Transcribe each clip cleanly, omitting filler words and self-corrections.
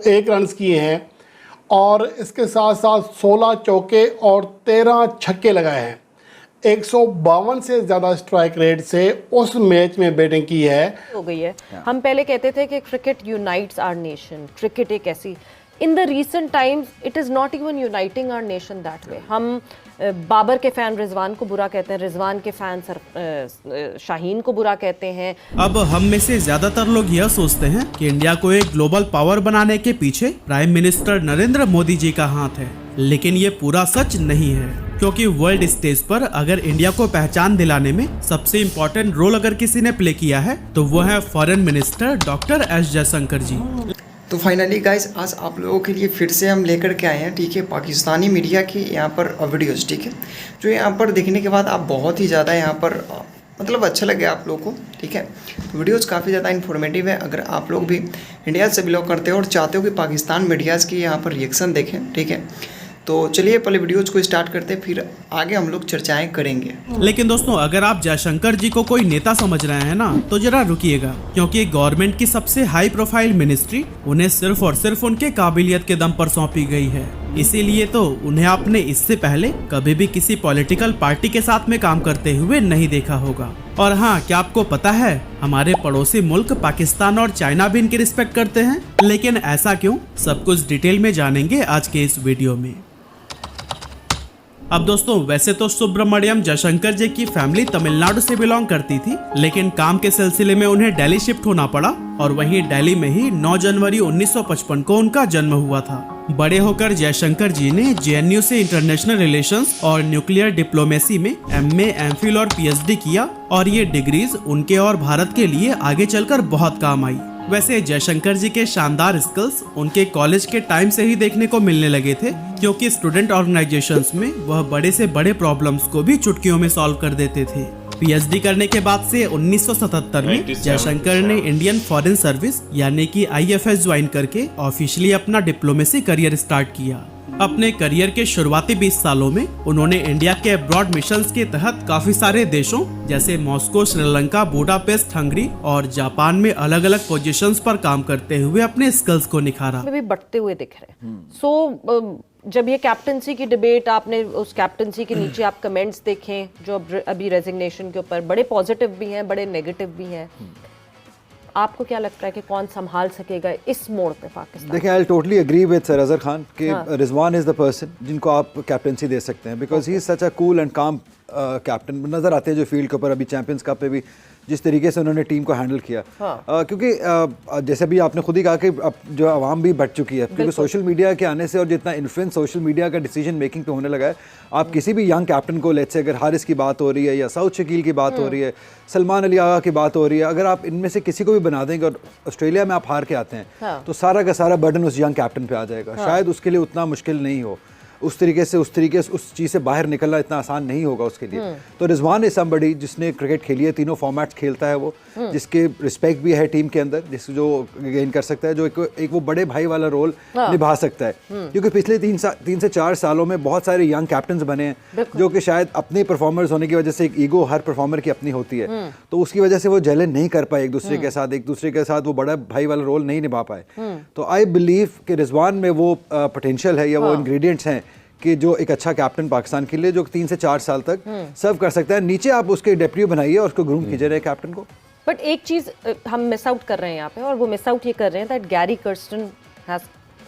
1 run किए हैं और इसके साथ साथ 16 चौके और 13 छक्के लगाए हैं। 152 से ज़्यादा स्ट्राइक रेट से उस मैच में बैटिंग की है। हो गई है। हम पहले कहते थे कि cricket unites our nation, cricket एक ऐसी, in the recent times it is not even uniting our nation that way. हम बाबर के फैन रिजवान को बुरा कहते हैं, रिजवान के फैन शाहीन को बुरा कहते हैं। अब हम में से ज्यादातर लोग यह सोचते हैं कि इंडिया को एक ग्लोबल पावर बनाने के पीछे प्राइम मिनिस्टर नरेंद्र मोदी जी का हाथ है, लेकिन ये पूरा सच नहीं है, क्योंकि वर्ल्ड स्टेज पर अगर इंडिया को पहचान दिलाने में सबसे इम्पोर्टेंट रोल अगर किसी ने प्ले किया है तो वो है foreign minister doctor S Jaishankar ji. तो फाइनली गाइस, आज आप लोगों के लिए फिर से हम लेकर के आए हैं, ठीक है, पाकिस्तानी मीडिया की यहाँ पर वीडियोस, ठीक है, जो यहाँ पर देखने के बाद आप बहुत ही ज़्यादा यहाँ पर मतलब अच्छा लगे आप लोगों को, ठीक है। तो वीडियोस काफ़ी ज़्यादा इन्फॉर्मेटिव है। अगर आप लोग भी इंडिया से बिलोंग करते हो और चाहते हो कि पाकिस्तान मीडियाज़ की यहाँ पर रिएक्शन देखें, ठीक है, तो चलिए पहले वीडियोज को स्टार्ट करते हैं, फिर आगे हम लोग चर्चाएं करेंगे। लेकिन दोस्तों, अगर आप जयशंकर जी को कोई नेता समझ रहे हैं ना, तो जरा रुकिएगा, क्योंकि गवर्नमेंट की सबसे हाई प्रोफाइल मिनिस्ट्री उन्हें सिर्फ और सिर्फ उनके काबिलियत के दम पर सौंपी गई है। इसीलिए तो उन्हें आपने इससे पहले कभी भी किसी पॉलिटिकल पार्टी के साथ में काम करते हुए नहीं देखा होगा। और हाँ, क्या आपको पता है, हमारे पड़ोसी मुल्क पाकिस्तान और चाइना भी इनकी रिस्पेक्ट करते हैं। लेकिन ऐसा क्यों, सब कुछ डिटेल में जानेंगे आज के इस वीडियो में। अब दोस्तों, वैसे तो सुब्रमण्यम जयशंकर जी की फैमिली तमिलनाडु से बिलोंग करती थी, लेकिन काम के सिलसिले में उन्हें दिल्ली शिफ्ट होना पड़ा और वहीं दिल्ली में ही 9 जनवरी 1955 को उनका जन्म हुआ था। बड़े होकर जयशंकर जी ने JNU से इंटरनेशनल रिलेशंस और न्यूक्लियर डिप्लोमेसी में MA, MPhil और PhD किया और ये डिग्रीज उनके और भारत के लिए आगे चलकर बहुत काम आई। वैसे जयशंकर जी के शानदार स्किल्स उनके कॉलेज के टाइम से ही देखने को मिलने लगे थे, क्योंकि स्टूडेंट ऑर्गेनाइजेशंस में वह बड़े से बड़े प्रॉब्लम्स को भी चुटकियों में सॉल्व कर देते थे। PhD करने के बाद से 1977 में जयशंकर ने इंडियन फॉरेन सर्विस यानी कि IFS ज्वाइन करके ऑफिशियली अपना डिप्लोमेसी करियर स्टार्ट किया। अपने करियर के शुरुआती 20 सालों में उन्होंने इंडिया के अब्रॉड मिशंस के तहत काफी सारे देशों जैसे मॉस्को, श्रीलंका, बुडापेस्ट, हंगरी और जापान में अलग अलग पोजीशंस पर काम करते हुए अपने स्किल्स को निखारा। भी बढ़ते हुए दिख रहे हैं। सो जब ये कैप्टनसी की डिबेट, आपने उस कैप्टनसी के नीचे आप कमेंट्स देखें जो अभी रेजिग्नेशन के ऊपर, बड़े पॉजिटिव भी हैं, बड़े नेगेटिव भी हैं। आपको क्या लगता है कि कौन संभाल सकेगा इस मोड़ पे पाकिस्तान? देखिए, I totally agree with sir Azhar Khan कि रिजवान इज़ द पर्सन जिनको आप कैप्टनसी दे सकते हैं, because he is such a cool and काम कैप्टन। नज़र आते हैं जो फील्ड के ऊपर अभी चैंपियंस कप पे भी जिस तरीके से उन्होंने टीम को हैंडल किया। क्योंकि जैसे भी आपने खुद ही कहा कि अब जो आवाम भी बढ़ चुकी है, क्योंकि सोशल मीडिया के आने से और जितना इन्फ्लुएंस सोशल मीडिया का डिसीजन मेकिंग पे होने लगा है, आप किसी भी यंग कैप्टन को, लेट्स से अगर हारिस की बात हो रही है या सऊद शकील की बात हो रही है, सलमान अली आगा की बात हो रही है, अगर आप इनमें से किसी को भी बना देंगे और ऑस्ट्रेलिया में आप हार के आते हैं, तो सारा का सारा बर्डन उस यंग कैप्टन पे आ जाएगा। शायद उसके लिए उतना मुश्किल नहीं हो, उस तरीके से उस चीज़ से बाहर निकलना इतना आसान नहीं होगा उसके लिए। तो रिजवान इज समबडी जिसने क्रिकेट खेली है, तीनों फॉर्मेट्स खेलता है वो, जिसके रिस्पेक्ट भी है टीम के अंदर, जिस जो गेन कर सकता है, जो एक वो बड़े भाई वाला रोल निभा सकता है। क्योंकि पिछले 3 से 4 सालों में बहुत सारे यंग कैप्टन्स बने हैं जो कि शायद अपने परफॉर्मर्स होने की वजह से, एक ईगो हर परफॉर्मर की अपनी होती है, तो उसकी वजह से वो जेलन नहीं कर पाए एक दूसरे के साथ वो बड़ा भाई वाला रोल नहीं निभा पाए। तो आई बिलीव कि रिजवान में वो पोटेंशियल है या वो इंग्रेडिएंट्स हैं कि जो एक अच्छा कैप्टन पाकिस्तान के लिए, जो 3 से 4 साल तक सर्व कर सकता है। नीचे आप उसके डेप्यूटी बनाइए और उसको ग्रूम कीजिए रहे कैप्टन को। बट एक चीज हम मिस आउट कर रहे हैं यहाँ पे, और वो मिस आउट ये कर रहे हैं that Gary Kirsten has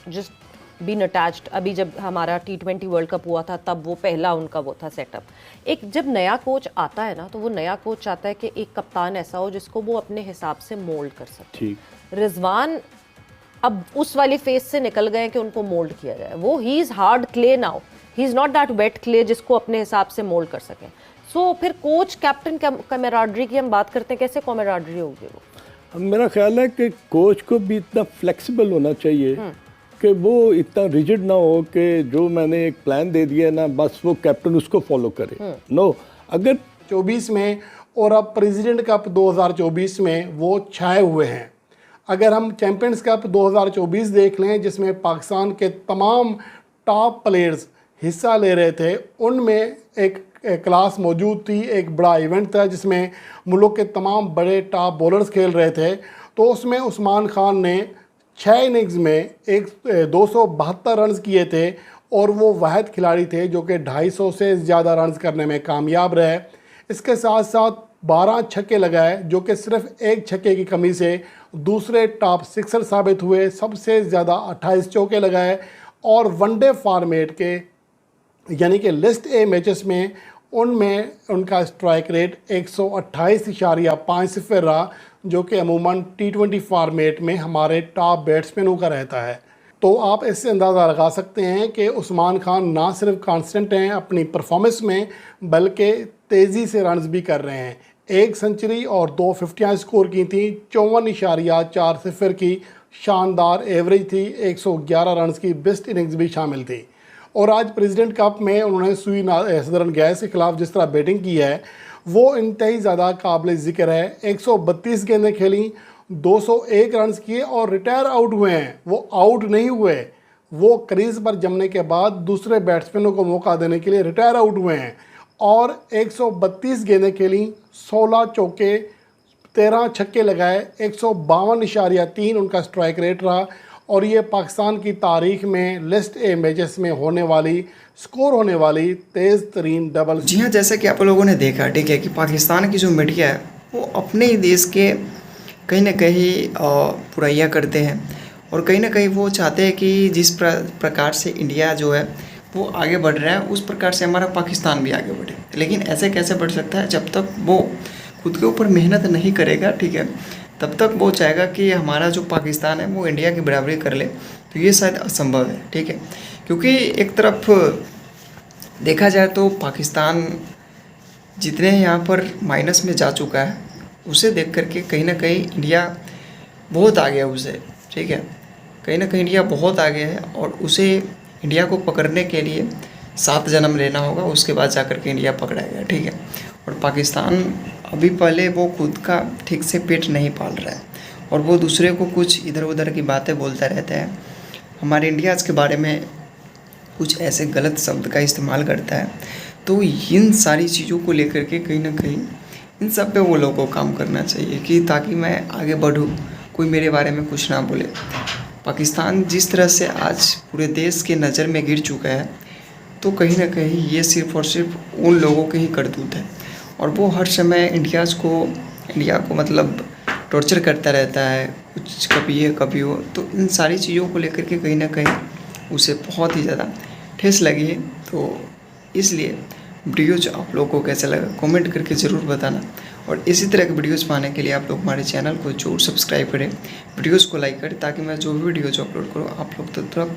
just been attached. अभी जब हमारा T20 वर्ल्ड कप हुआ था, तब वो पहला उनका वो था सेटअप। एक जब नया कोच आता है ना, तो वो नया कोच चाहता है कि एक कप्तान ऐसा हो जिसको वो अपने हिसाब से मोल्ड कर सके। रिजवान अब उस वाली फेज से निकल गए कि उनको मोल्ड किया जाए। वो he is hard clay now, he is not that wait clay जिसको अपने हिसाब से मोल्ड कर सकें। सो फिर कोच कैप्टन कैमराडरी की हम बात करते हैं, कैसे कैमराडरी होगी वो? मेरा ख्याल है कि कोच को भी इतना फ्लेक्सिबल होना चाहिए कि वो इतना रिजिड ना हो कि जो मैंने एक प्लान दे दिया ना, बस वो कैप्टन उसको फॉलो करे। नो, अगर 24 में और अब प्रेसिडेंट कप 2024 में वो छाए हुए हैं। अगर हम चैंपियंस कप 2024 देख लें, जिसमें पाकिस्तान के तमाम टॉप प्लेयर्स हिस्सा ले रहे थे, उनमें एक क्लास मौजूद थी, एक बड़ा इवेंट था जिसमें मुल्क के तमाम बड़े टॉप बॉलर्स खेल रहे थे। तो उसमें उस्मान खान ने 6 इनिंग्स में 272 रन किए थे और वो वाहिद खिलाड़ी थे जो कि 250 से ज़्यादा रन करने में कामयाब रहे। इसके साथ साथ 12 छक्के लगाए जो कि सिर्फ एक छक्के की कमी से दूसरे टॉप सिक्सर साबित हुए। सबसे ज़्यादा 28 चौके लगाए और वनडे फॉर्मेट के यानी कि लिस्ट ए मैचेस में उनमें उनका स्ट्राइक रेट 128.5 रहा, जो कि अमूमन T20 फॉर्मेट में हमारे टॉप बैट्समैनों का रहता है। तो आप इससे अंदाज़ा लगा सकते हैं कि उस्मान खान ना सिर्फ कांस्टेंट हैं अपनी परफॉर्मेंस में, बल्कि तेज़ी से रन्स भी कर रहे हैं। 1 सेंचुरी और 2 फिफ्टियाँ स्कोर की थी, 54.40 की शानदार एवरेज थी, 111 रन्स की बेस्ट इनिंग्स भी शामिल थी। और आज प्रेसिडेंट कप में उन्होंने सुई सदरन गैस के खिलाफ जिस तरह बैटिंग की है वो इंतहाई ज़्यादा काबिल ज़िक्र है। 132 गेंदें खेली, 201 रन्स किए और रिटायर आउट हुए हैं। वो आउट नहीं हुए, वो क्रीज पर जमने के बाद दूसरे बैट्समैनों को मौका देने के लिए रिटायर आउट हुए हैं और 132 गेंदें खेली, 16 चौके, 13 छक्के लगाए, 152.3 उनका स्ट्राइक रेट रहा और ये पाकिस्तान की तारीख में लिस्ट ए मैचेस में होने वाली स्कोर होने वाली तेज़ तरीन डबल। जी हाँ, जैसा कि आप लोगों ने देखा, ठीक है, कि पाकिस्तान की जो मीडिया है वो अपने ही देश के कहीं ना कहीं बुराइयाँ करते हैं और कहीं ना कहीं वो चाहते हैं कि जिस प्रकार से इंडिया जो है वो आगे बढ़ रहा है उस प्रकार से हमारा पाकिस्तान भी आगे बढ़े। लेकिन ऐसे कैसे बढ़ सकता है जब तक वो खुद के ऊपर मेहनत नहीं करेगा, ठीक है, तब तक वो चाहेगा कि हमारा जो पाकिस्तान है वो इंडिया की बराबरी कर ले, तो ये शायद असंभव है, ठीक है। क्योंकि एक तरफ देखा जाए तो पाकिस्तान जितने यहाँ पर माइनस में जा चुका है उसे देख करके कहीं ना कहीं इंडिया बहुत आगे है उसे, ठीक है, कहीं ना कहीं इंडिया बहुत आगे है और उसे इंडिया को पकड़ने के लिए 7 जन्म लेना होगा, उसके बाद जा कर के इंडिया पकड़ाएगा, ठीक है। और पाकिस्तान अभी पहले वो खुद का ठीक से पेट नहीं पाल रहा है और वो दूसरे को कुछ इधर उधर की बातें बोलता रहता है, हमारे इंडियाज़ के बारे में कुछ ऐसे गलत शब्द का इस्तेमाल करता है। तो इन सारी चीज़ों को लेकर के कहीं ना कहीं इन सब पे वो लोगों को काम करना चाहिए कि ताकि मैं आगे बढ़ूँ, कोई मेरे बारे में कुछ ना बोले। पाकिस्तान जिस तरह से आज पूरे देश के नज़र में गिर चुका है, तो कहीं ना कहीं ये सिर्फ़ और सिर्फ उन लोगों के ही करतूत है और वो हर समय इंडिया को मतलब टॉर्चर करता रहता है, कुछ कभी ये कभी वो। तो इन सारी चीज़ों को लेकर के कहीं ना कहीं उसे बहुत ही ज़्यादा ठेस लगी है। तो इसलिए वीडियोज आप लोगों को कैसा लगा कमेंट करके ज़रूर बताना और इसी तरह के वीडियोस पाने के लिए आप लोग हमारे चैनल को जरूर सब्सक्राइब करें, वीडियोस को लाइक करें ताकि मैं जो भी वीडियोज अपलोड करूँ आप लोग तक तुरंत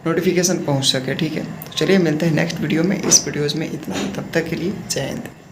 नोटिफिकेशन पहुँच सके, ठीक है। तो चलिए मिलते हैं नेक्स्ट वीडियो में। इस वीडियोज़ में इतना ही, तब तक के लिए जय हिंद।